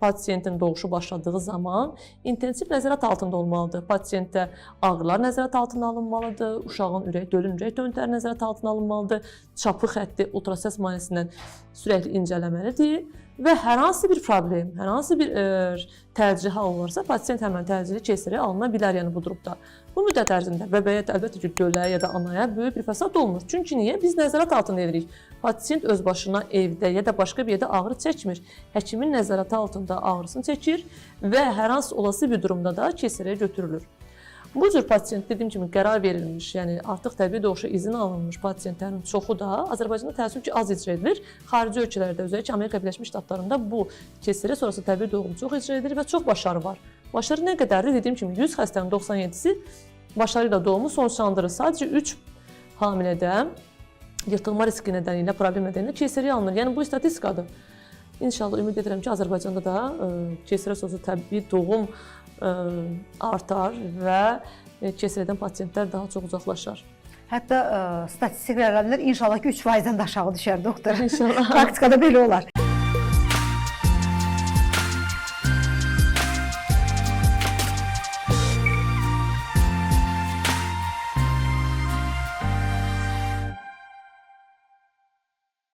pasiyentin doğuşu başladığı zaman intensiv nəzarət altında olmalıdır. Pasiyentdə ağrılar nəzarət altına alınmalıdır, uşağın dölün ürək döntəri nəzarət altına alınmalıdır, çapı xətti ultrasəs müayinəsindən sürətli incələməlidir və hər hansı bir problem, hər hansı bir tərcih hal olursa, pasiyent həmən tərcihli keysəriyyə alına bilər, yəni bu durumda. Bu müddət ərzində bəbəyə əlbəttə ki, gölə ya da anaya böyük bir fəsad olmur. Çünki niyə? Biz nəzarət altında edirik. Pasiyent öz başına evdə ya da başqa bir yerdə ağrı çəkmir. Həkimin nəzarəti altında ağrısını çəkir və hər hansı olası bir durumda da keysəriyyə götürülür. Bu cür pasiyent, dediyim kimi, qərar verilmiş, yəni artıq təbii doğuşa izin alınmış pasiyentlərin çoxu da Azərbaycanda təəssüf ki, az icra edilir. Xarici ölkələrdə, özəlliklə Amerika Birləşmiş Ştatlarında bu keysəriyyə sonrası təbii doğum çox icra edilir və çox başarı var. Başarı nə qədərdir? Dediyim kimi, 100 xəstənin 97-si başarı ilə doğumu sonuçlandırır. Sadəcə 3 hamilədə yırtılma riski nedeniyle, problem nedeniyle keysəriyyə alınır. Yəni bu statistikadır. İnşallah ümid edirəm ki, Azərbaycanda da keysəriyyə sonrası təbii doğum artar və keysəriyyədən pasiyentlər daha çox uzaqlaşar. Hətta statistik rəqəmlər inşallah ki 3%-dən də aşağı düşər doktor. İnşallah. Praktikada belə olar.